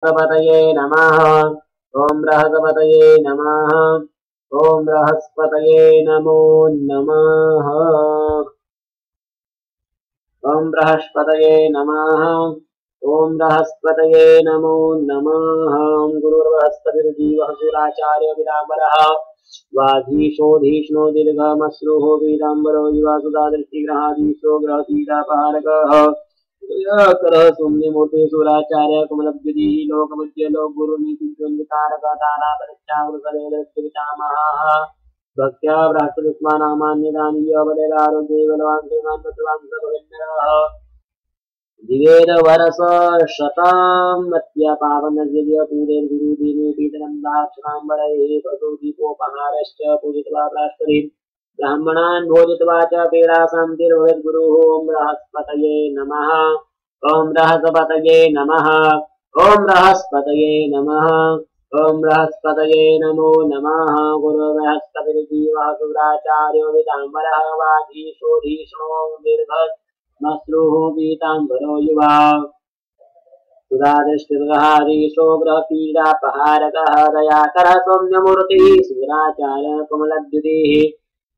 बृहस्पतये नमः। ओम बृहस्पतये नमः। ओम बृहस्पतये नमो नमः। ओम बृहस्पतये नमः। ओम बृहस्पतये नमो नमः। ओम गुरुर्बृहस्पतिर्जीवः सुराचार्य विदाम्बरः वाधीशोधीष्णो दीर्घमश्रुः पीताम्बरो युवा सुधा दृष्टिग्रहाधीशो ग्रहपीडापहारकः करः सौम्यमूर्ति सुराचार्य कमलद्विदी लोकमुज्य लोकगुरुनीतिद्वन्द्विकारक दानापरित्यागृतवेदपितामहः भक्त्या बृहस्पतिस्मानामान्यदानि अवलेरारोग्ये बलवान् श्रीमान् तत्त्वान् सर्वविघ्नहरः दिवेद वरस शतां मत्या पावनस्य पूरेर्गुरुदीने पीतनन्दाक्षराम्बरैः पशु दीपोपहारश्च पूजित्वा बृहस्पतिं ब्राह्मणान् भोजित्वा च पीडाशान्तिर्भवेद्गुरुः ॐ बृहस्पतये नमः। ॐ बृहस्पतये नमः। ॐ बृहस्पतये नमः। ॐ बृहस्पतये नमो नमः। गुरु बृहस्पतिर्जीवः सुराचार्यो विदाम्बरः वागीशोधीष्णो दीर्घमश्रुः पीताम्बरो युवा सुधादृष्टिर्गहाधीशो ग्रहपीडापहारकः दयाकरः सौम्यमूर्तिः सुराचार्य कमलद्युतिः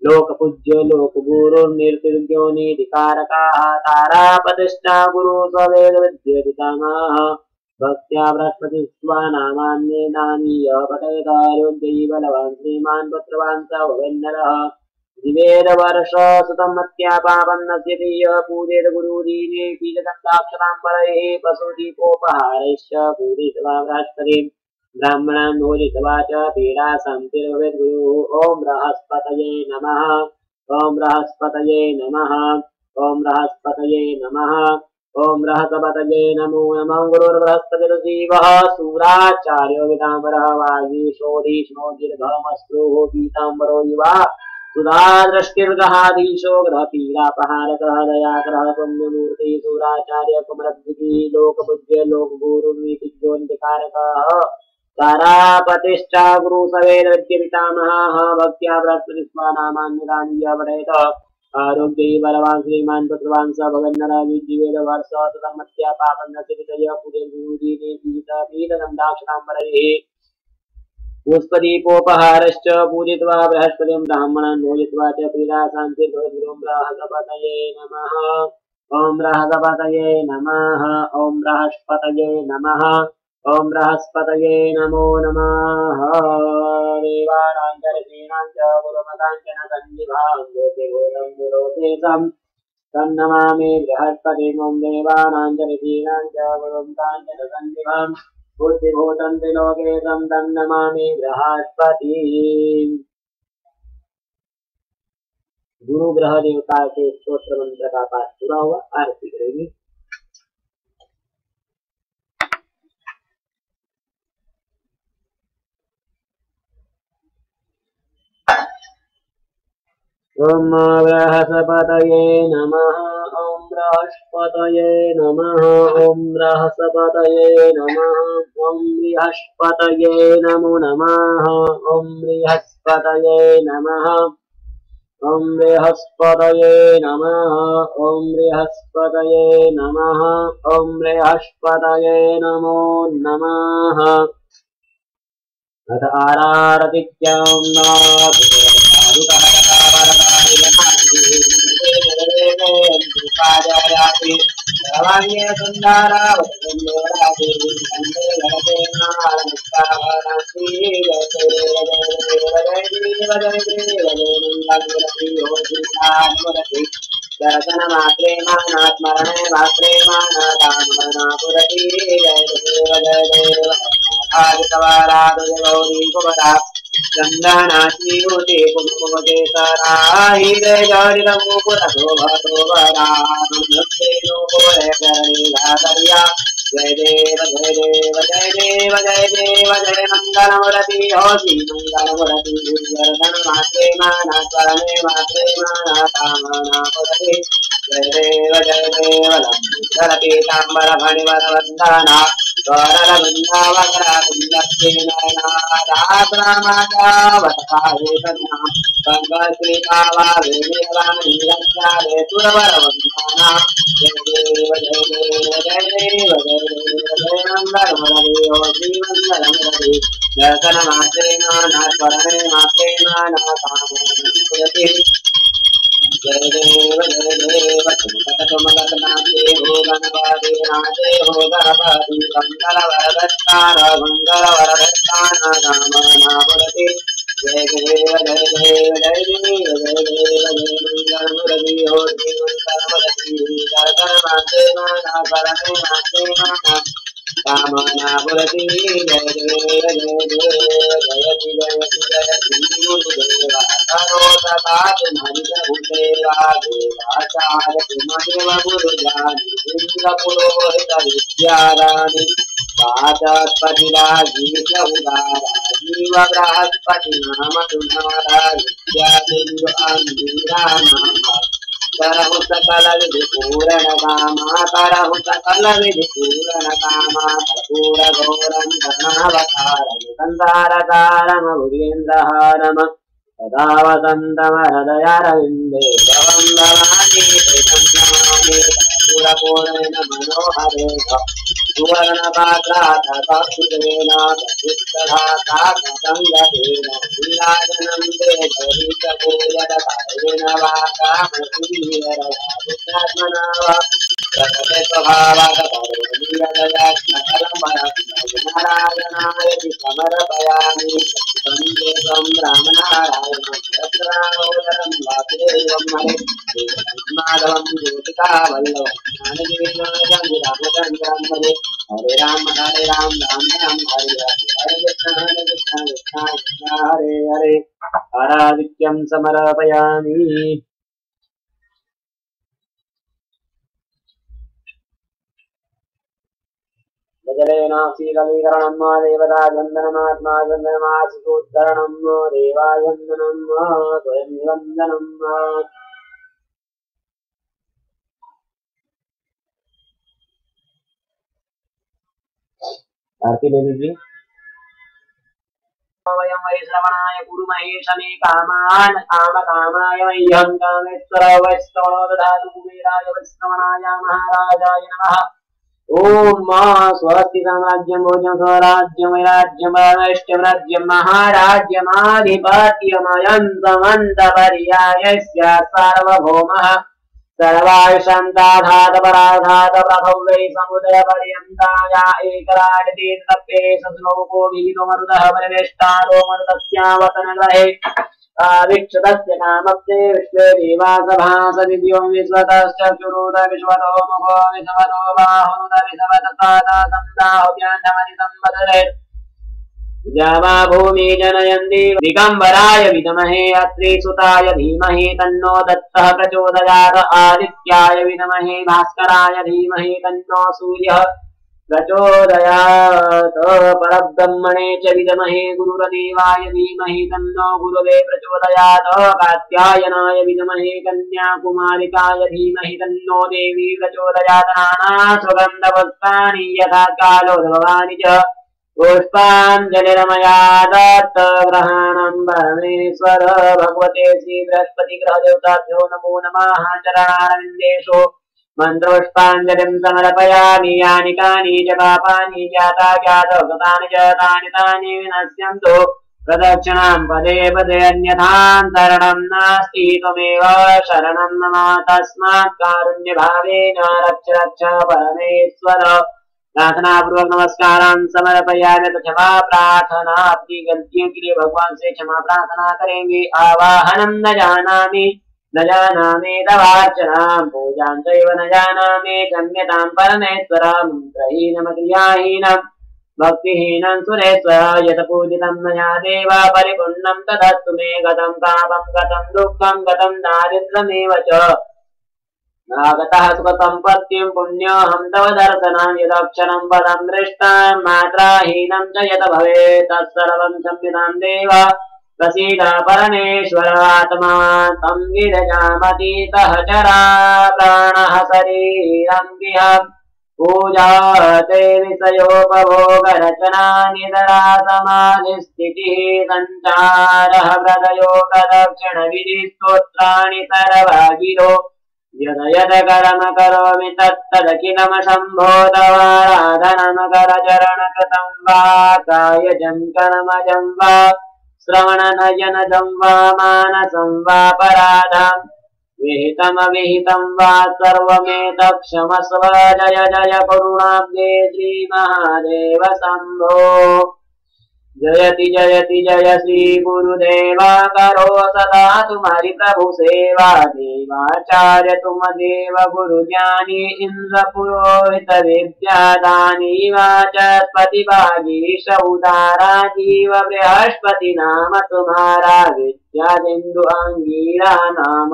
लोकपूज्य लोकगुरुर्निर्तिर्ज्ञो नीतिकारकाः तारापतिष्ठा गुरु सवेदविद्यपितामहः भक्त्या बृहस्पतिस्वानामान्येनानि यः पठेदारोग्यै बलवान् श्रीमान् पुत्रवान् स भवेन्नरः दिवेदवर्षशतमत्या पावन्नस्य यः पूजेत गुरुदीने पीतदन्ताक्षराम्बरैः पशुदीपोपहारैश्च पूजित्वा बृहस्पतिं ब्राह्मणान् भोजित्वा च पीडाशान्तिर्भवेद्गुरुः ॐ बृहस्पतये नमः। ॐ बृहस्पतये नमः। ॐ बृहस्पतये नमः। ॐ बृहस्पतये नमो नमः। गुरुर्बृहस्पतिर्जीवः सुराचार्यो विदाम्बरः वागीशोधीष्णो दीर्घमश्रुः पीताम्बरो युवा सुधादृष्टिर्गहाधीशो ग्रहपीडापहारकः दयाकरः पुण्यमूर्तिः सुराचार्य कमलद्वितीः लोकपूज्य लोकगुरुर्नीतिज्ञोन्तिकारकः तारापतिष्ठा गुरु सवेदविद्यपितामहः भक्त्या बृहस्पतिस्वानामान्यदानि यः पठेत आरोग्ये बलवान् श्रीमान् पुत्रवान् स भवेन्नरः दिवेदवर्षशतमत्या पावन्नस्य पूजेर्गुरुदीने पीतदन्ताक्षराम्बरैः पुष्पदीपोपहारश्च पूजित्वा बृहस्पतिं ब्राह्मणान् भोजित्वा च पीडाशान्तिर्भवेद्गुरुं बृहस्पतये नमः। ॐ बृहस्पतये नमः। ॐ बृहस्पतये नमः। ॐ बृहस्पतये नमो नमः। देवानां च ऋषीणां च गुरुमतां च न सन्निभां ज्योतिर्भूतं गुरोतेशं तन्नमामि बृहस्पतिं ॐ देवानां च ऋषीणां च गुरुमतां च न सन्निभां बुद्धिभूतं त्रिलोकेशं तन्नमामि बृहस्पतिं। गुरु ग्रह देवता के स्तोत्र मंत्र का पाठ पूरा हुआ। आरती करेंगे। ओम बृहस्पतये नमः। ओम बृहस्पतये नमः। ओम बृहस्पतये नमः। ओम बृहस्पतये नमो नमः। ओम बृहस्पतये नमः। ओम बृहस्पतये नमः। ओम बृहस्पतये नमः। ओम बृहस्पतये नमो नमः। अथ आरारतिक्यं दर्शनमात्रे मानात्मरणे मात्रे मानाकामनापुरति जय देव आदितवाराधगौरी कुमरा गंगानाथी होते कुमकुमते सराहि जय मुकुटो भतो वरानो कोरे करिया जय देव जय देव जय देव जय देव जय मंगलमूर्ति होती मंगलमूर्ति दर्शन मात्रे मानात्मरणे मात्रे मानाकामनापुरति जय देव पीताम्बर फणिवर वंदना जय देव चिंतकमलनाथे हो गणपति नाथे हो गणपति मंगलवरदत्तान रामनापुरति जय देव जय देव जय देव जय देव जय मंगलमुरली हो मंगलमुरली दर्शन माते माना शरणे माते माना कामनापुरति जय देव जय देव जयति जयति जयति गुरुदेवा करोतपात मनिषभूतेवा देवाचार्य कुमदेव गुरुजानि इंद्रपुरोहित विद्याराणि वाचस्पतिराजीव उदारा जीव बृहस्पति नाम तुम्हारा विद्यादेव अंधीरा नाम करहु सकल विधि पूरण कामा करहु सकल विधि पूरण कामा कर्पूर घोरं करुणावतारं संसारकारं भुजेन्द्रहारं सदा वसन्तं हृदयारविन्दे भवं भवानी प्रीतं नमामि कर्पूरपूरेण मनोहरेण सुवर्णपात्रात् कस्तुरेण प्रतिष्ठधातासंगतेन नीलाजनं ते जहितपूयदकारेण वाकामसीररात्मना वा प्रकटे स्वभावकरोमीयदयात्मकलमयनारायणाय समर्पयामि सन्देशं रामनारायणं तत्राणोदरं वासुदेवं हरे माधवं ज्योतिकावल्लभं ज्ञानजीवनं रामचन्द्रं हरे हरे राम राम राम हरे हरे कृष्ण कृष्ण कृष्ण हरे हरे आराधिक्यं समर्पयामि जलेनाशीकलीकरणं देवतावन्दनमात्मा वन्दनमाशिकोद्धरणं देवावन्दनं स्वयं निवन्दनं आरती देवी जी वयं वै श्रवणाय गुरुमहे शमे कामान् कामकामाय मह्यं कामेश्वर वैष्णवो ददातु कुबेराय वैष्णवनाय महाराजाय नमः ओम स्वस्ति साम्राज्यं भोजं स्वराज्यं वैराज्यं वैष्णव राज्यं महाराज्यमाधिपत्यमयं समन्तपर्यायस्य सार्वभौमः सर्वायुषान्ताधात पराधात प्रभवै समुदयपर्यन्ताय एकराडते तप्ते सश्लोको विहितो मरुतः परिवेष्टारो मरुतस्यावतनग्रहे वीक्षतस्य कामप्ते विश्वे देवासभासदिव्यं विश्वतश्चक्षुरुत विश्वतो मुखो विश्वतो बाहुरुत विश्वतपादा सन्दाहुव्यान्धमनितं वदरे जावा भूमि जनयन्ति दिगम्बराय विद्महे अत्रिसुताय धीमहि तन्नो दत्तः प्रचोदयात् आदित्याय विद्महे भास्कराय धीमहि तन्नो सूर्यः प्रचोदयात् परब्रह्मणे च विद्महे गुरुदेवाय धीमहि तन्नो गुरुवे प्रचोदयात् कात्यायनाय विद्महे कन्याकुमारिकाय धीमहि तन्नो देवी प्रचोदयात् नाना सुगन्धपुष्पाणि यथा कालोद्भवानि च पुष्पाञ्जलिरमया दत्तग्रहणं परमेश्वर भगवते श्री बृहस्पति ग्रह देवताभ्यो नमो नमः चरणारविन्देषु मन्त्रपुष्पाञ्जलिं समर्पयामि यानि कानि च पापानि जाता ज्ञातगतानि च तानि विनश्यन्तु प्रदक्षिणां पदे पदे अन्यथान्तरणं नास्ति त्वमेव शरणं मम तस्मात् कारुण्यभावेन रक्ष रक्ष परमेश्वर प्रार्थना पूर्वक नमस्कारां समर्पयामि क्षमा प्रार्थना अपनी गलतियों के लिए भगवान से क्षमा प्रार्थना करेंगे आवाहनम न जानामि तवार्चनां पूजां चैव न जानामि गम्यतां परमेश्वरं मंत्रहीनं क्रियाहीनं भक्तिहीनं सुरेश्वर यत् पूजितं मया देव परिपूर्णं तदस्तु मे गतं पापं गतं दुःखं गतं दारिद्र्यमेव च नागतः सुखसम्पत्तिं पुण्यहं तव दर्शनं यदक्षरं पदं दृष्टां मात्राहीनं च यत् भवेत् तत्सर्वं क्षम्यतां देव प्रसीद परमेश्वर आत्मा तं विरजामतीतः चरा प्राणः शरीरं विह पूजाते विषयोपभोग रचना निधरा समाधि स्थितिः संचारः व्रतयोग दक्षिण विधि स्तोत्राणि सर्वगिरो यद यद कर्म करोमि तत्तदखिलम् शम्भो तवाराधनम् करचरण कृतं वा कायजं कर्मजं वा श्रवणनयनजं वा मानसं वा पराधम् विहितमविहितं वा सर्वमेतत्क्षमस्व जय जय करुणाब्धे श्रीमहादेव शम्भो जयति जयति जय श्री गुरुदेवा करो सदा तुम्हारी प्रभु सेवा देवाचार्य तुम देव गुरु ज्ञानी इंद्र पुरोहित विद्या दानी वाचस्पति भागीश उदारा जीव बृहस्पति नाम तुम्हारा विद्या बिंदु अंगीरा नाम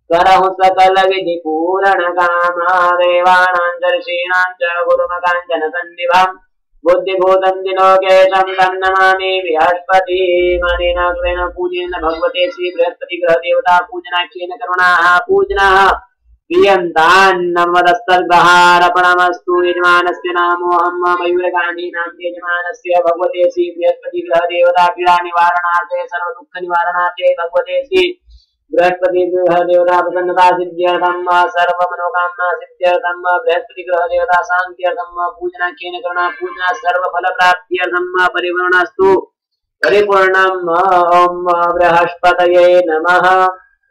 करहु सकल विधि पूर्ण कामा देवानां च गुरुमकाञ्चन सन्निभम् बुद्धिभूतं दिलोकेशं तन्नमामि बृहस्पति मणिनाग्रेण पूजेन भगवते श्री बृहस्पति ग्रह देवता पूजनाख्येन करुणाः पूजनः प्रियन्तान्नमदस्तद्ग्रहार्पणमस्तु यजमानस्य नामोऽहं मयूरगान्धीनां यजमानस्य भगवते श्री बृहस्पति ग्रह देवता पीडा निवारणार्थे सर्व दुःख निवारणार्थे भगवते श्री बृहस्पति ग्रह देवता प्रसन्नता सिद्ध्यर्थम सर्व मनोकामना सिद्ध्यर्थम बृहस्पति ग्रह देवता शांत्यर्थम पूजनाख्येन करुणा पूजना सर्व फल प्राप्त्यर्थम परिपूर्णस्तु परिपूर्णम् ओम बृहस्पतये नमः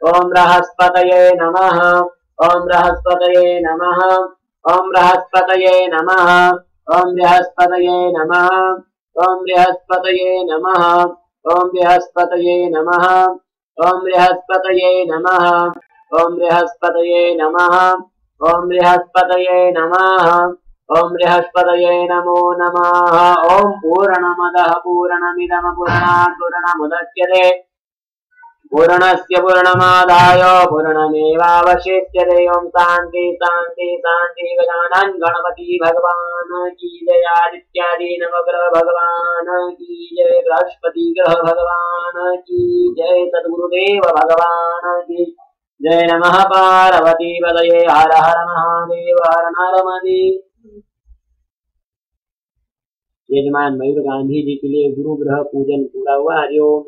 ओम बृहस्पतये नमः ओम बृहस्पतये नमः ओम बृहस्पतये नमः ओम बृहस्पतये नमः ओम बृहस्पतये नमः ओम बृहस्पतये नमः ओम बृहस्पतये नमः ओम बृहस्पतये नमः ओम बृहस्पतये नमः ओम बृहस्पतये नमो नमः ओम पूर्णमदः पूर्णमिदं पूर्णात् पूर्णमुदच्यते पूर्णस्य पूर्णमादाय पूर्णमेवावशिष्यते ओम शांति शांति शांति गजानन गणपति भगवान की जय आदित्यादि नवग्रह भगवान की जय बृहस्पति ग्रह भगवान की जय सद्गुरुदेव भगवान की जय नमः पार्वती पतये हर हर महादेव हर हर महादेव। यजमान मयूर गांधी जी के लिए गुरु ग्रह पूजन पूरा हुआ। हरिओम।